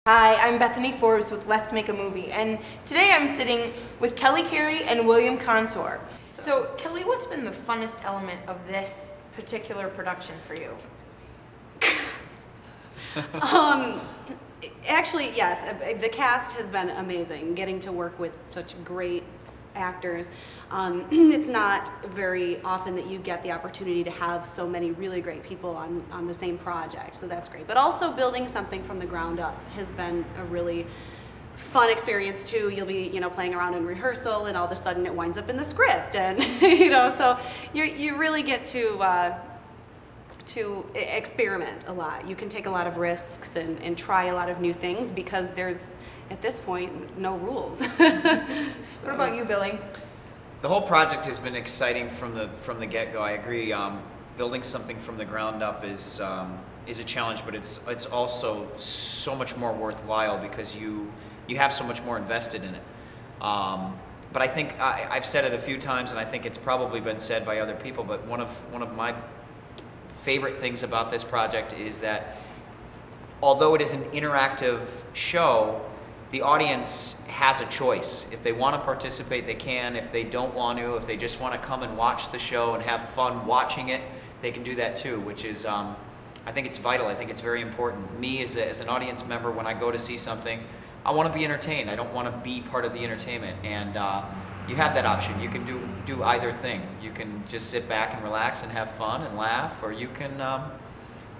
Hi, I'm Bethany Forbes with Let's Make a Movie, and today I'm sitting with Kelly Carey and William Consor. So, Kelly, what's been the funnest element of this particular production for you? Actually, yes, the cast has been amazing, getting to work with such great actors. It's not very often that you get the opportunity to have so many really great people on the same project, so that's great. But also building something from the ground up has been a really fun experience too. You'll be, playing around in rehearsal, and all of a sudden it winds up in the script, and so you really get to experiment a lot. You can take a lot of risks and try a lot of new things because there's, at this point, no rules. What about you, Billy? The whole project has been exciting from the get-go. I agree. Building something from the ground up is a challenge, but it's also so much more worthwhile because you have so much more invested in it. But I think I've said it a few times, and I think it's probably been said by other people. But one of my favorite things about this project is that although it is an interactive show, the audience has a choice. If they want to participate, they can. If they don't want to, if they just want to come and watch the show and have fun watching it, they can do that too, which is, I think it's vital. I think it's very important. Me as an audience member, when I go to see something, I want to be entertained. I don't want to be part of the entertainment. And you have that option. You can do either thing. You can just sit back and relax and have fun and laugh, or you can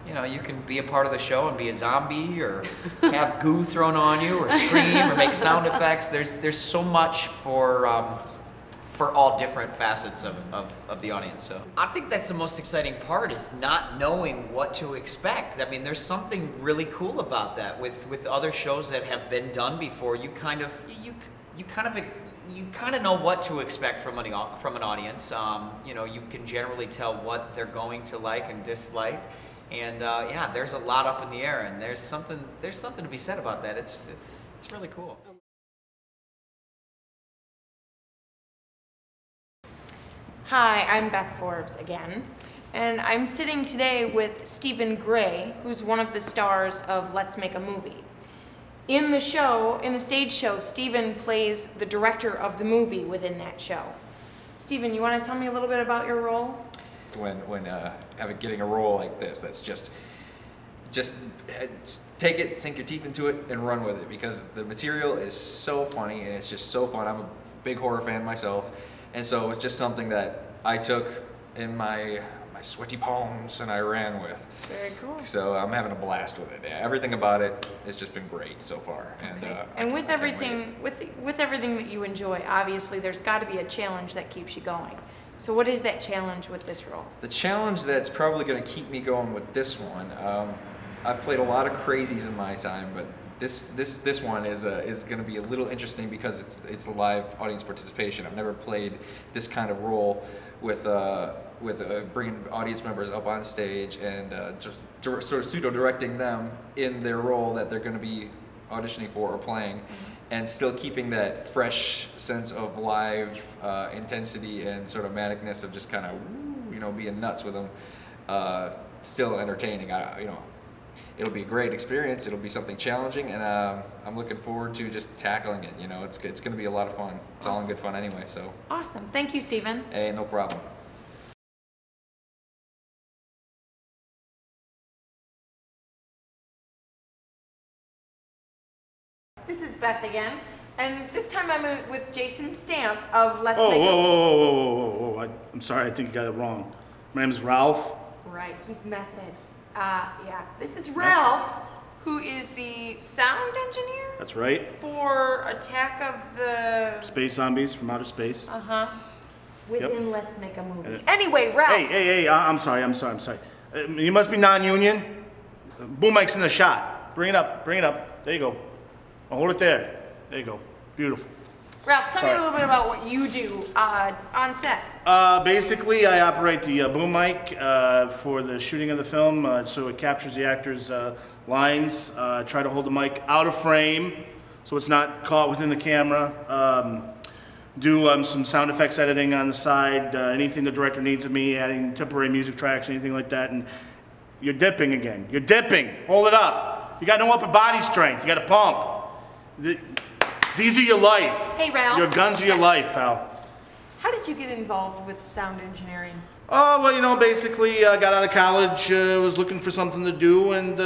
you can be a part of the show and be a zombie, or have goo thrown on you, or scream, or make sound effects. There's so much for all different facets of the audience. So I think that's the most exciting part, is not knowing what to expect. I mean, there's something really cool about that. With other shows that have been done before, you kind of know what to expect from an audience. You can generally tell what they're going to like and dislike. And yeah, there's a lot up in the air, and there's something to be said about that. It's really cool. Hi, I'm Beth Forbes again, and I'm sitting today with Stephen Gray, who's one of the stars of Let's Make a Movie. In the stage show, Stephen plays the director of the movie within that show. Stephen, you want to tell me a little bit about your role? When getting a role like this, that's just take it, sink your teeth into it, and run with it, because the material is so funny and it's just so fun. I'm a big horror fan myself, and so it's just something that I took in my sweaty palms and I ran with. Very cool. So I'm having a blast with it. Yeah, everything about it has just been great so far. And with everything that you enjoy, obviously there's got to be a challenge that keeps you going. So what is that challenge with this role? The challenge that's probably going to keep me going with this one, I've played a lot of crazies in my time, but this one is going to be a little interesting because it's a live audience participation. I've never played this kind of role with bringing audience members up on stage and just sort of pseudo-directing them in their role that they're going to be auditioning for or playing. Mm-hmm. And still keeping that fresh sense of live intensity and sort of manicness of just kind of, being nuts with them. Still entertaining. It'll be a great experience. It'll be something challenging, and I'm looking forward to just tackling it. It's going to be a lot of fun. It's all in good fun anyway. So awesome. Thank you, Stephen. Hey, no problem. This is Beth again, and this time I'm with Jason Stamp of Let's Make a Whoa. I'm sorry, I think you got it wrong. My name is Ralph. Right, he's Method. Yeah, this is Ralph, who is the sound engineer? That's right. For Attack of the... Space Zombies from Outer Space. Uh-huh. Within Let's Make a Movie. Anyway, Ralph. Hey, I'm sorry. You must be non-union. Boom mic's in the shot. Bring it up. There you go. I'll hold it there. There you go. Beautiful. Ralph, tell me a little bit about what you do on set. Basically, I operate the boom mic for the shooting of the film, so it captures the actors' lines. Try to hold the mic out of frame, so it's not caught within the camera. Do some sound effects editing on the side, anything the director needs of me, adding temporary music tracks, anything like that. And you're dipping again. You're dipping. Hold it up. You got no upper body strength. You got to pump. These are your life. Hey, Ralph. Your guns are your life, pal. How did you get involved with sound engineering? Oh, well, you know, basically, I got out of college, was looking for something to do, and,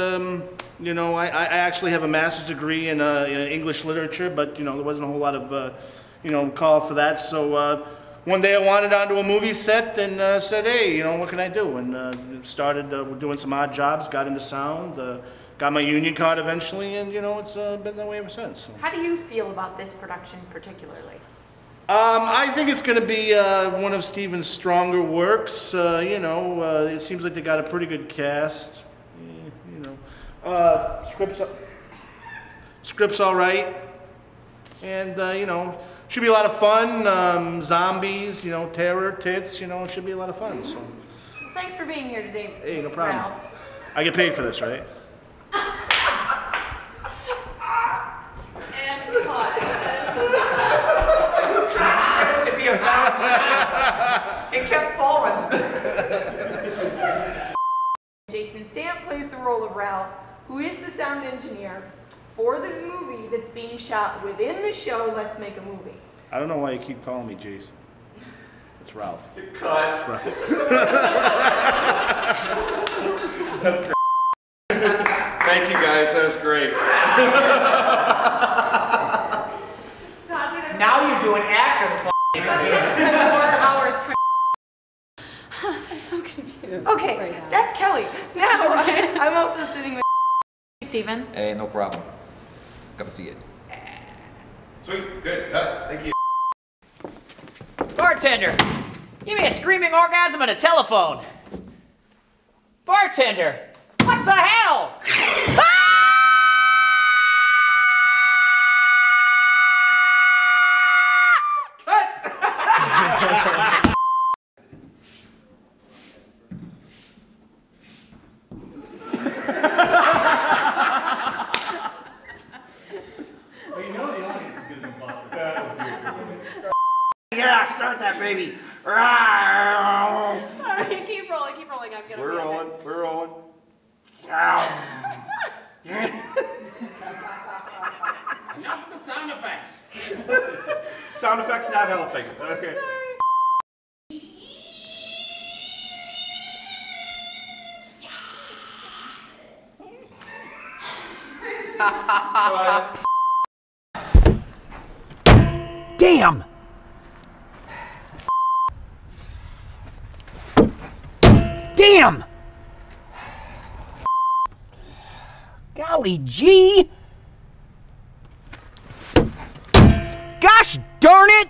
you know, I actually have a master's degree in English literature, but, you know, there wasn't a whole lot of, you know, call for that. So one day I wandered onto a movie set and said, hey, you know, what can I do? And started doing some odd jobs, got into sound, got my union card eventually, and, you know, it's been that way ever since. So. How do you feel about this production particularly? I think it's going to be one of Steven's stronger works. You know, it seems like they got a pretty good cast. You know, script's all right, and you know, should be a lot of fun. Zombies, you know, terror, tits. You know, it should be a lot of fun. So. Well, thanks for being here today, Hey, no problem. Ralph. I get paid for this, right? And cut. To be a it kept falling. Jason Stamp plays the role of Ralph, who is the sound engineer for the movie that's being shot within the show Let's Make a Movie. I don't know why you keep calling me Jason. It's Ralph. Cut. It's Ralph. That's great. Thank you guys, that was great. Now you're doing after the 4 hours. I'm so confused. Okay, right now. that's Kelly. Now I'm also sitting with Stephen. Hey, no problem. Come see it. Sweet, good, cut. Thank you. Bartender, give me a screaming orgasm and a telephone. Bartender, what the hell? Yeah, start that baby. Sorry, keep rolling, keep rolling. I'm gonna. We're rolling. Enough of the sound effects. Sound effects not helping. Okay. Damn! Damn! Golly gee! Gosh darn it!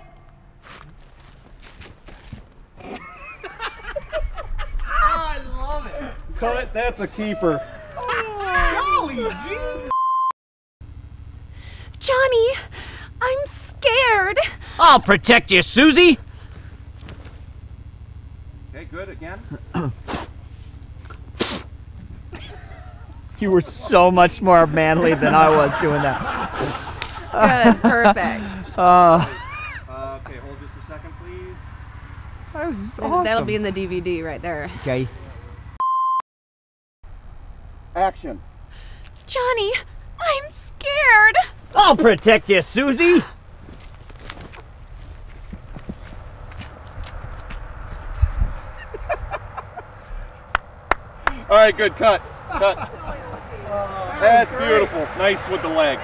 I love it! Cut, that's a keeper. Golly gee! Johnny, I'm scared. I'll protect you, Susie! Okay, good, again. You were so much more manly than I was doing that. Good, perfect. Okay, hold just a second, please. That was awesome. That'll be in the DVD right there. Okay. Action. Johnny, I'm scared. I'll protect you, Susie! All right, good, cut. That's beautiful. Nice with the leg.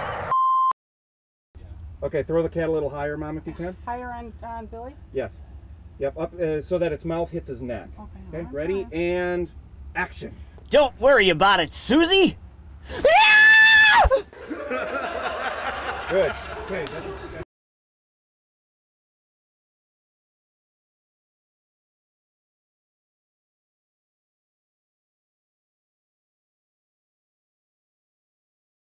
Okay, throw the cat a little higher, Mom, if you can. Higher on Billy? Yes. Yep, up so that its mouth hits his neck. Okay, ready, and action. Don't worry about it, Susie! Good. Okay, that's